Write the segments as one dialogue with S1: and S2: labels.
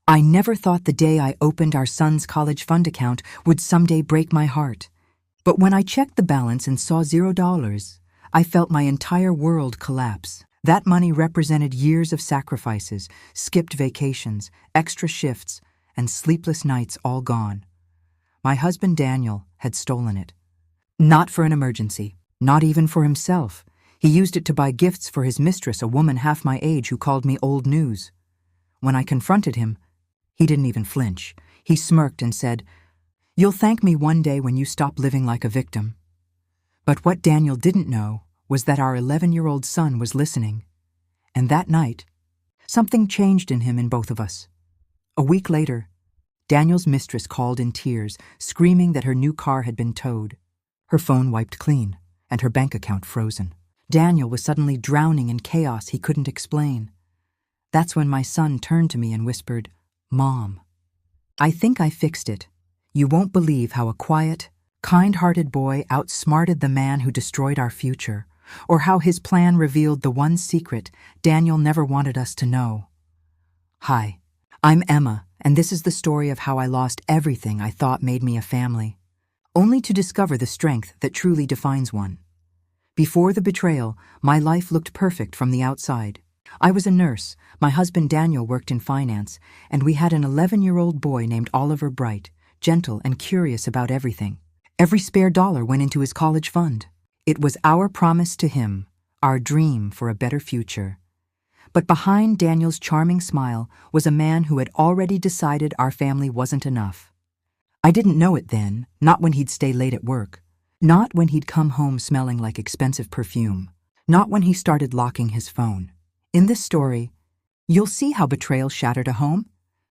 S1: I never thought the day I opened our son's college fund account would someday break my heart. But when I checked the balance and saw $0, I felt my entire world collapse. That money represented years of sacrifices, skipped vacations, extra shifts, and sleepless nights all gone. My husband Daniel had stolen it. Not for an emergency, not even for himself. He used it to buy gifts for his mistress, a woman half my age who called me old news. When I confronted him, he didn't even flinch. He smirked and said, "You'll thank me one day when you stop living like a victim." But what Daniel didn't know was that our 11-year-old son was listening. And that night, something changed in him and both of us. A week later, Daniel's mistress called in tears, screaming that her new car had been towed, her phone wiped clean, and her bank account frozen. Daniel was suddenly drowning in chaos he couldn't explain. That's when my son turned to me and whispered, "Mom, I think I fixed it. You won't believe how a quiet, kind-hearted boy outsmarted the man who destroyed our future, or how his plan revealed the one secret Daniel never wanted us to know." Hi, I'm Emma, and this is the story of how I lost everything I thought made me a family, only to discover the strength that truly defines one. Before the betrayal, my life looked perfect from the outside. I was a nurse, my husband Daniel worked in finance, and we had an 11-year-old boy named Oliver, bright, gentle, and curious about everything. Every spare dollar went into his college fund. It was our promise to him, our dream for a better future. But behind Daniel's charming smile was a man who had already decided our family wasn't enough. I didn't know it then, not when he'd stay late at work, not when he'd come home smelling like expensive perfume, not when he started locking his phone. In this story, you'll see how betrayal shattered a home,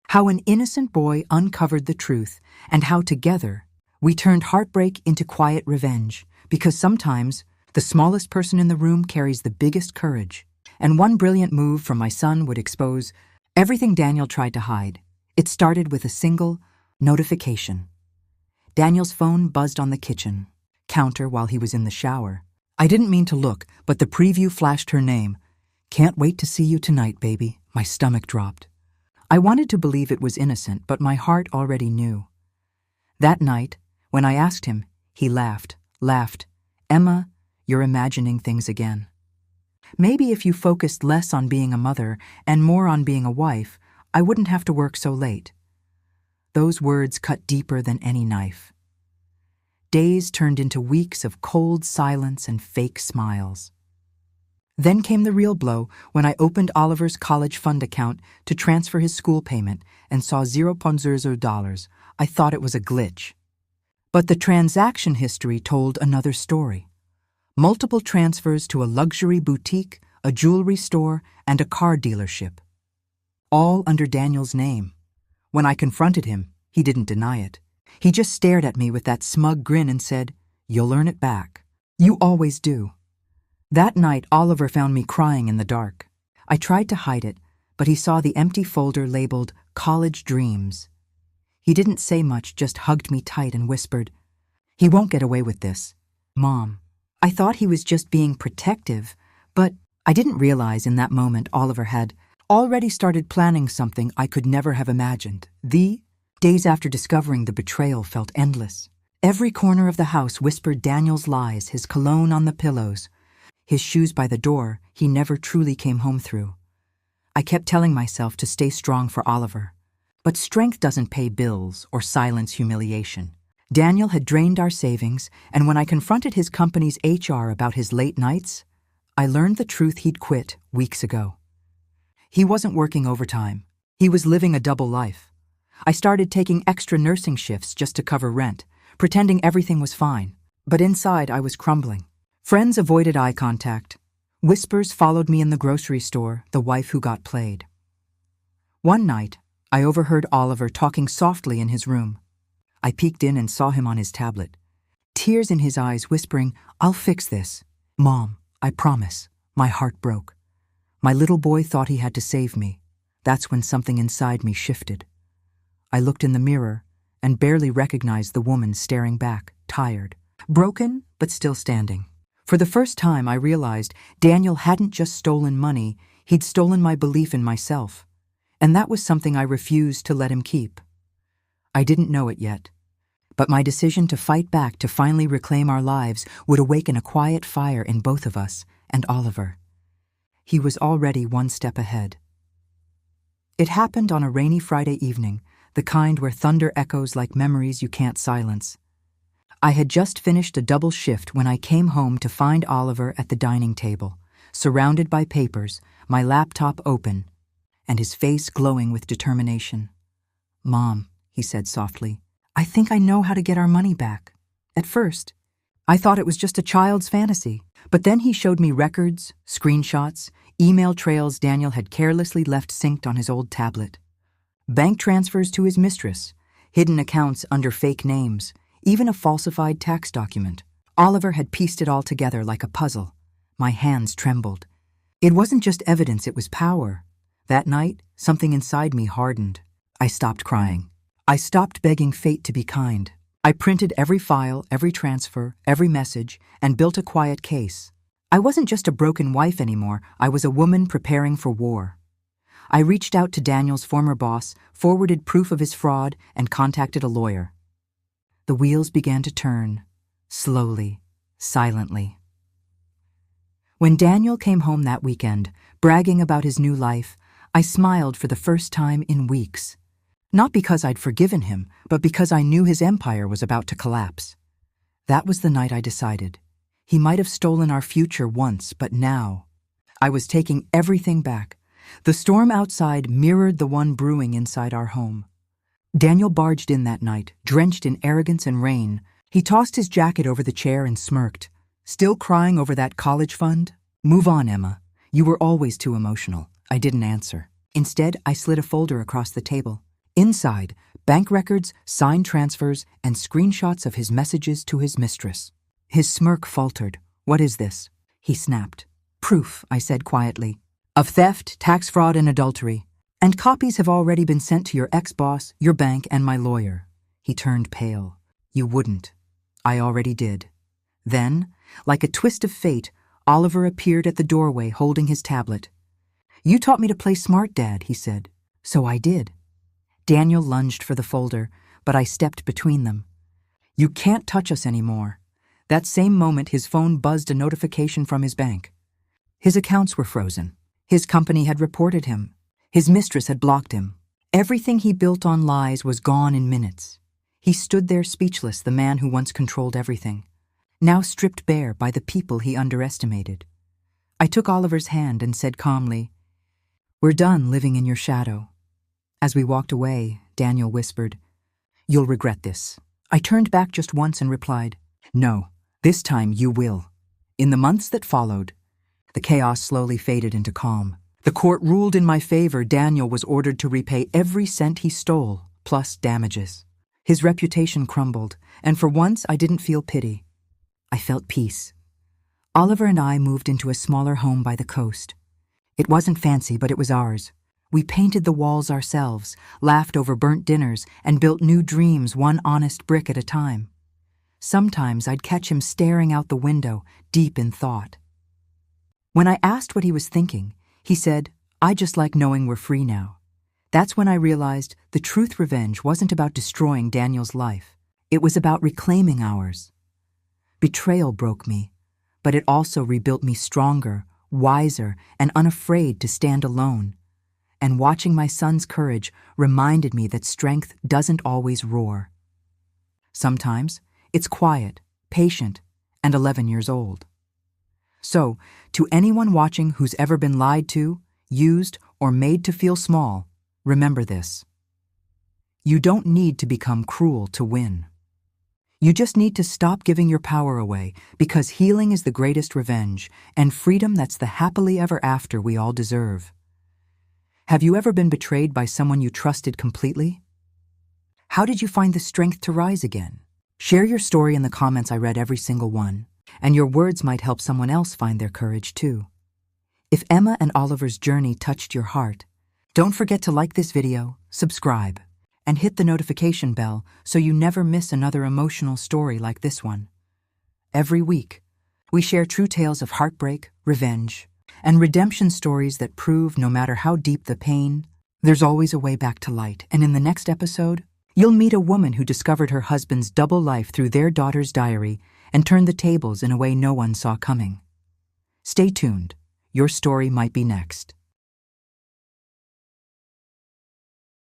S1: how an innocent boy uncovered the truth, and how together we turned heartbreak into quiet revenge, because sometimes the smallest person in the room carries the biggest courage. And one brilliant move from my son would expose everything Daniel tried to hide. It started with a single notification. Daniel's phone buzzed on the kitchen counter while he was in the shower. I didn't mean to look, but the preview flashed her name. "Can't wait to see you tonight, baby." My stomach dropped. I wanted to believe it was innocent, but my heart already knew. That night, when I asked him, he laughed. "Emma, you're imagining things again. Maybe if you focused less on being a mother and more on being a wife, I wouldn't have to work so late." Those words cut deeper than any knife. Days turned into weeks of cold silence and fake smiles. Then came the real blow when I opened Oliver's college fund account to transfer his school payment and saw $0. I thought it was a glitch. But the transaction history told another story. Multiple transfers to a luxury boutique, a jewelry store, and a car dealership. All under Daniel's name. When I confronted him, he didn't deny it. He just stared at me with that smug grin and said, "You'll earn it back. You always do." That night, Oliver found me crying in the dark. I tried to hide it, but he saw the empty folder labeled "College Dreams." He didn't say much, just hugged me tight and whispered, "He won't get away with this, Mom." I thought he was just being protective, but I didn't realize in that moment Oliver had already started planning something I could never have imagined. The days after discovering the betrayal felt endless. Every corner of the house whispered Daniel's lies, his cologne on the pillows, his shoes by the door he never truly came home through. I kept telling myself to stay strong for Oliver. But strength doesn't pay bills or silence humiliation. Daniel had drained our savings, and when I confronted his company's HR about his late nights, I learned the truth he'd quit weeks ago. He wasn't working overtime. He was living a double life. I started taking extra nursing shifts just to cover rent, pretending everything was fine. But inside, I was crumbling. Friends avoided eye contact. Whispers followed me in the grocery store, the wife who got played. One night, I overheard Oliver talking softly in his room. I peeked in and saw him on his tablet, tears in his eyes, whispering, "I'll fix this. Mom, I promise." My heart broke. My little boy thought he had to save me. That's when something inside me shifted. I looked in the mirror and barely recognized the woman staring back, tired, broken, but still standing. For the first time, I realized Daniel hadn't just stolen money, he'd stolen my belief in myself. and that was something I refused to let him keep. I didn't know it yet, but my decision to fight back to finally reclaim our lives would awaken a quiet fire in both of us and Oliver. He was already one step ahead. It happened on a rainy Friday evening, the kind where thunder echoes like memories you can't silence. I had just finished a double shift when I came home to find Oliver at the dining table, surrounded by papers, my laptop open, and his face glowing with determination. "Mom," he said softly, "I think I know how to get our money back." At first, I thought it was just a child's fantasy, but then he showed me records, screenshots, email trails Daniel had carelessly left synced on his old tablet. Bank transfers to his mistress, hidden accounts under fake names, even a falsified tax document. Oliver had pieced it all together like a puzzle. My hands trembled. It wasn't just evidence, it was power. That night, something inside me hardened. I stopped crying. I stopped begging fate to be kind. I printed every file, every transfer, every message, and built a quiet case. I wasn't just a broken wife anymore, I was a woman preparing for war. I reached out to Daniel's former boss, forwarded proof of his fraud, and contacted a lawyer. The wheels began to turn, slowly, silently. When Daniel came home that weekend, bragging about his new life, I smiled for the first time in weeks. Not because I'd forgiven him, but because I knew his empire was about to collapse. That was the night I decided. He might have stolen our future once, but now, I was taking everything back. The storm outside mirrored the one brewing inside our home. Daniel barged in that night, drenched in arrogance and rain. He tossed his jacket over the chair and smirked. "Still crying over that college fund? Move on, Emma. You were always too emotional." I didn't answer. Instead, I slid a folder across the table. Inside, bank records, signed transfers, and screenshots of his messages to his mistress. His smirk faltered. "What is this?" he snapped. "Proof," I said quietly, "of theft, tax fraud, and adultery. And copies have already been sent to your ex-boss, your bank, and my lawyer." He turned pale. "You wouldn't." I already did. Then, like a twist of fate, Oliver appeared at the doorway holding his tablet. "You taught me to play smart, Dad," he said. "So I did." Daniel lunged for the folder, but I stepped between them. "You can't touch us anymore." That same moment, his phone buzzed a notification from his bank. His accounts were frozen. His company had reported him. His mistress had blocked him. Everything he built on lies was gone in minutes. He stood there speechless, the man who once controlled everything, now stripped bare by the people he underestimated. I took Oliver's hand and said calmly, "We're done living in your shadow." As we walked away, Daniel whispered, "You'll regret this." I turned back just once and replied, "No, this time you will." In the months that followed, the chaos slowly faded into calm. The court ruled in my favor. Daniel was ordered to repay every cent he stole, plus damages. His reputation crumbled, and for once I didn't feel pity. I felt peace. Oliver and I moved into a smaller home by the coast. It wasn't fancy, but it was ours. We painted the walls ourselves, laughed over burnt dinners, and built new dreams one honest brick at a time. Sometimes I'd catch him staring out the window, deep in thought. When I asked what he was thinking, he said, "I just like knowing we're free now." That's when I realized the truth revenge wasn't about destroying Daniel's life. It was about reclaiming ours. Betrayal broke me, but it also rebuilt me stronger, wiser, and unafraid to stand alone. And watching my son's courage reminded me that strength doesn't always roar. Sometimes it's quiet, patient, and 11 years old. So, to anyone watching who's ever been lied to, used, or made to feel small, remember this. You don't need to become cruel to win. You just need to stop giving your power away, because healing is the greatest revenge, and freedom, that's the happily ever after we all deserve. Have you ever been betrayed by someone you trusted completely? How did you find the strength to rise again? Share your story in the comments. I read every single one, and your words might help someone else find their courage too. If Emma and Oliver's journey touched your heart, don't forget to like this video, subscribe, and hit the notification bell so you never miss another emotional story like this one. Every week, we share true tales of heartbreak, revenge, and redemption stories that prove no matter how deep the pain, There's always a way back to light, and in the next episode, you'll meet a woman who discovered her husband's double life through their daughter's diary and turned the tables in a way no one saw coming. Stay tuned. Your story might be next.